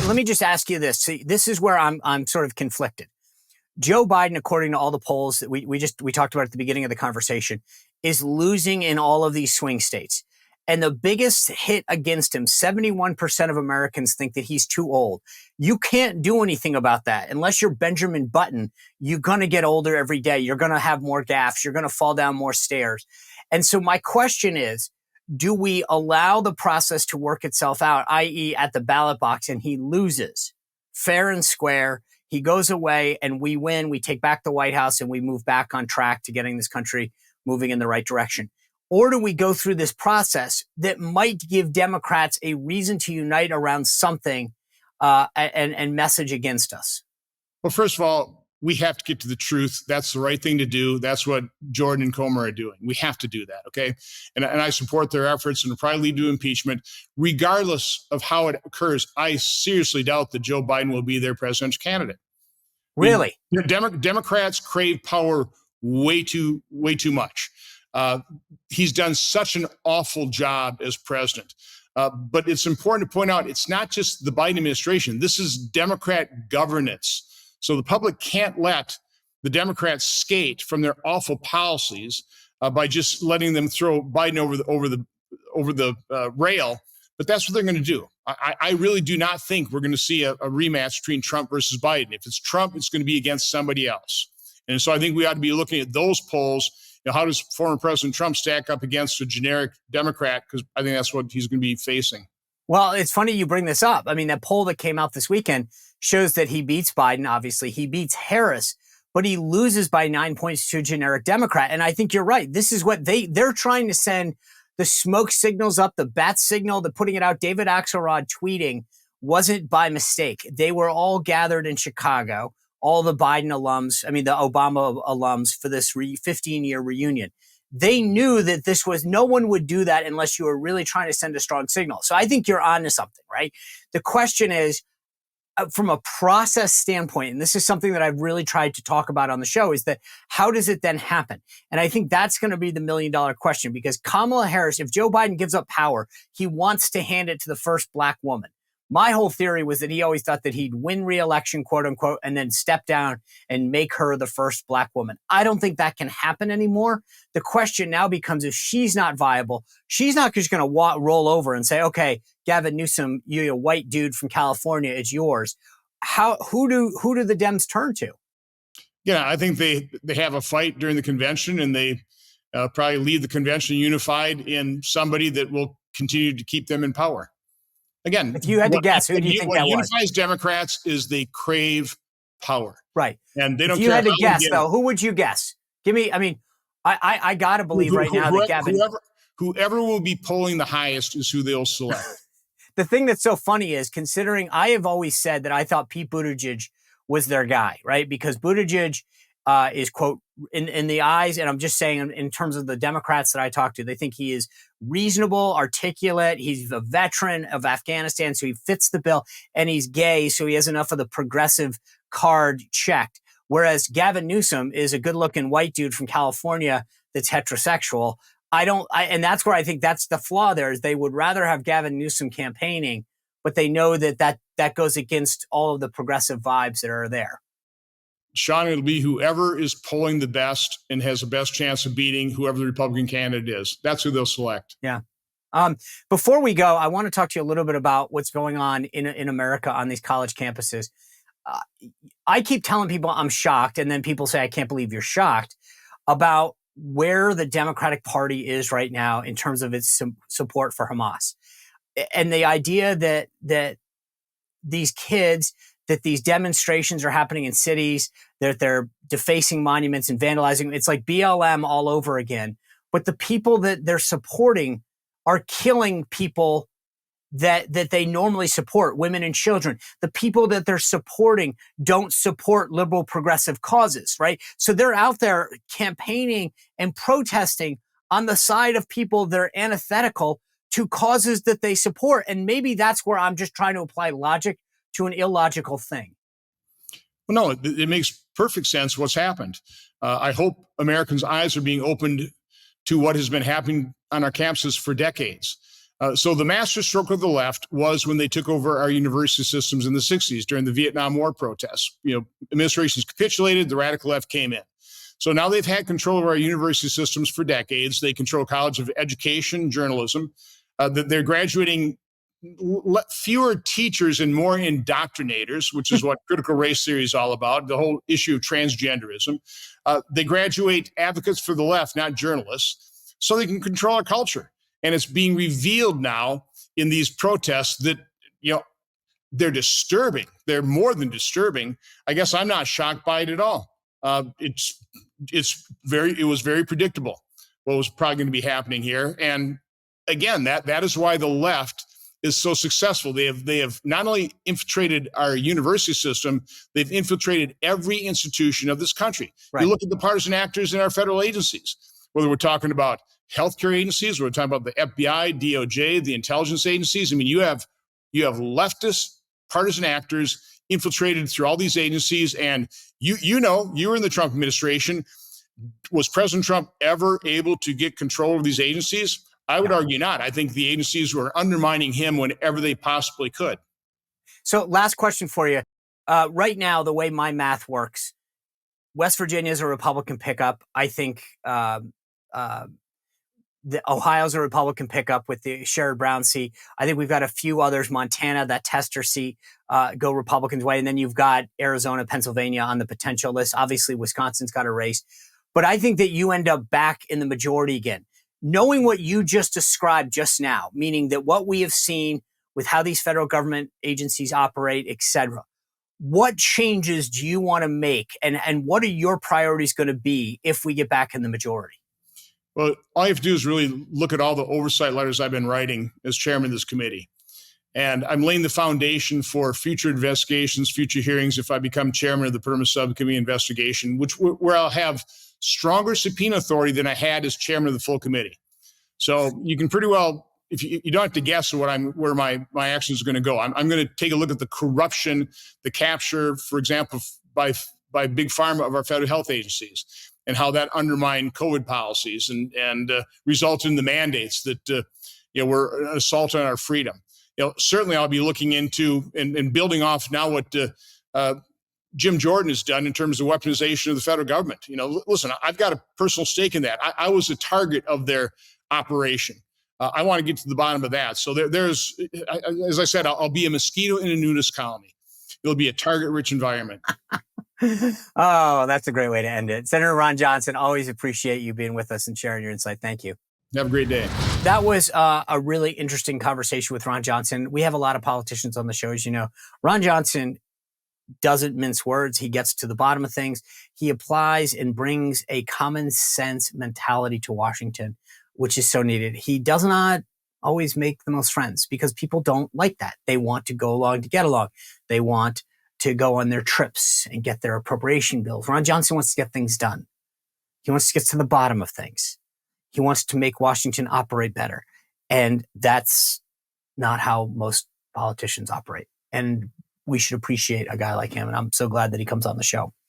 let me just ask you this. See, this is where I'm sort of conflicted. Joe Biden, according to all the polls that we talked about at the beginning of the conversation, is losing in all of these swing states. And the biggest hit against him, 71% of Americans think that he's too old. You can't do anything about that. Unless you're Benjamin Button, you're going to get older every day. You're going to have more gaffes. You're going to fall down more stairs. And so my question is, do we allow the process to work itself out, i.e. at the ballot box, and he loses fair and square? He goes away and we win. We take back the White House and we move back on track to getting this country moving in the right direction. Or do we go through this process that might give Democrats a reason to unite around something and message against us? Well, first of all, we have to get to the truth. That's the right thing to do. That's what Jordan and Comer are doing. We have to do that, okay? And I support their efforts and it'll probably lead to impeachment. Regardless of how it occurs, I seriously doubt that Joe Biden will be their presidential candidate. Really? Democrats crave power way too much. He's done such an awful job as president. But it's important to point out, it's not just the Biden administration. This is Democrat governance. So the public can't let the Democrats skate from their awful policies by just letting them throw Biden over the rail. But that's what they're going to do. I really do not think we're going to see a rematch between Trump versus Biden. If it's Trump, it's going to be against somebody else. And so I think we ought to be looking at those polls. How does former President Trump stack up against a generic Democrat? Because I think that's what he's going to be facing. Well, it's funny you bring this up. I mean, that poll that came out this weekend shows that he beats Biden, obviously. He beats Harris, but he loses by 9 points to a generic Democrat. And I think you're right. This is what they're trying to send the smoke signals up, the bat signal, the putting it out. David Axelrod tweeting wasn't by mistake. They were all gathered in Chicago, all the Biden alums, the Obama alums for this 15-year reunion. They knew that no one would do that unless you were really trying to send a strong signal. So I think you're on to something, right? The question is, from a process standpoint, and this is something that I've really tried to talk about on the show, is that how does it then happen? And I think that's going to be the million-dollar question, because Kamala Harris, if Joe Biden gives up power, he wants to hand it to the first black woman. My whole theory was that he always thought that he'd win re-election, quote unquote, and then step down and make her the first black woman. I don't think that can happen anymore. The question now becomes, if she's not viable, she's not just going to roll over and say, okay, Gavin Newsom, you're a white dude from California, it's yours. Who do the Dems turn to? Yeah, I think they have a fight during the convention, and they probably lead the convention unified in somebody that will continue to keep them in power. Again, if you had to guess, who do you think that was? What unifies Democrats is they crave power. Right. And they don't care. If you had to guess, though, who would you guess? Give me, I got to believe right now that Gavin... Whoever will be polling the highest is who they'll select. The thing that's so funny is, considering I have always said that I thought Pete Buttigieg was their guy, right? Because Buttigieg is, quote, in the eyes, and I'm just saying in terms of the Democrats that I talk to, they think he is reasonable, articulate. He's a veteran of Afghanistan, so he fits the bill, and he's gay, so he has enough of the progressive card checked. Whereas Gavin Newsom is a good-looking white dude from California that's heterosexual. And that's where I think that's the flaw there, is they would rather have Gavin Newsom campaigning, but they know that goes against all of the progressive vibes that are there. Sean, it'll be whoever is polling the best and has the best chance of beating whoever the Republican candidate is. That's who they'll select. Yeah. Before we go, I want to talk to you a little bit about what's going on in America on these college campuses. I keep telling people I'm shocked, and then people say, I can't believe you're shocked, about where the Democratic Party is right now in terms of its support for Hamas. And the idea that these kids, that these demonstrations are happening in cities, that they're defacing monuments and vandalizing. It's like BLM all over again. But the people that they're supporting are killing people that they normally support, women and children. The people that they're supporting don't support liberal progressive causes, right? So they're out there campaigning and protesting on the side of people that are antithetical to causes that they support. And maybe that's where I'm just trying to apply logic to an illogical thing. Well, no, it makes perfect sense what's happened. I hope Americans' eyes are being opened to what has been happening on our campuses for decades. So the masterstroke of the left was when they took over our university systems in the 60s during the Vietnam War protests. Administrations capitulated, the radical left came in. So now they've had control of our university systems for decades. They control College of Education, journalism. They're graduating fewer teachers and more indoctrinators, which is what critical race theory is all about, the whole issue of transgenderism. They graduate advocates for the left, not journalists, so they can control our culture. And it's being revealed now in these protests that, they're disturbing. They're more than disturbing. I guess I'm not shocked by it at all. It was very predictable what was probably going to be happening here. And again, that is why the left is so successful. They have not only infiltrated our university system, they've infiltrated every institution of this country. Right. You look at the partisan actors in our federal agencies, whether we're talking about healthcare agencies, we're talking about the FBI, DOJ, the intelligence agencies. I mean, you have leftist partisan actors infiltrated through all these agencies. And you were in the Trump administration. Was President Trump ever able to get control of these agencies? I would argue not. I think the agencies were undermining him whenever they possibly could. So last question for you. Right now, the way my math works, West Virginia is a Republican pickup. I think Ohio's a Republican pickup with the Sherrod Brown seat. I think we've got a few others. Montana, that Tester seat, go Republicans' way. And then you've got Arizona, Pennsylvania on the potential list. Obviously, Wisconsin's got a race. But I think that you end up back in the majority again. Knowing what you just described just now, meaning that what we have seen with how these federal government agencies operate, et cetera, what changes do you want to make? And what are your priorities going to be if we get back in the majority? Well, all you have to do is really look at all the oversight letters I've been writing as chairman of this committee. And I'm laying the foundation for future investigations, future hearings if I become chairman of the permanent subcommittee investigation, where I'll have stronger subpoena authority than I had as chairman of the full committee. So you can pretty well, if you don't have to guess where my actions are going to go. I'm going to take a look at the corruption, the capture, for example, by big pharma of our federal health agencies, and how that undermined COVID policies and resulted in the mandates that were an assault on our freedom. Certainly I'll be looking into and building off now what Jim Jordan has done in terms of weaponization of the federal government. Listen, I've got a personal stake in that. I was a target of their operation. I want to get to the bottom of that. So there's, as I said, I'll be a mosquito in a nudist colony. It'll be a target-rich environment. Oh, that's a great way to end it. Senator Ron Johnson, always appreciate you being with us and sharing your insight. Thank you. Have a great day. That was a really interesting conversation with Ron Johnson. We have a lot of politicians on the show, as you know. Ron Johnson doesn't mince words. He gets to the bottom of things. He applies and brings a common sense mentality to Washington, which is so needed. He does not always make the most friends because people don't like that. They want to go along to get along. They want to go on their trips and get their appropriation bills. Ron Johnson wants to get things done. He wants to get to the bottom of things. He wants to make Washington operate better. And that's not how most politicians operate. And we should appreciate a guy like him. And I'm so glad that he comes on the show.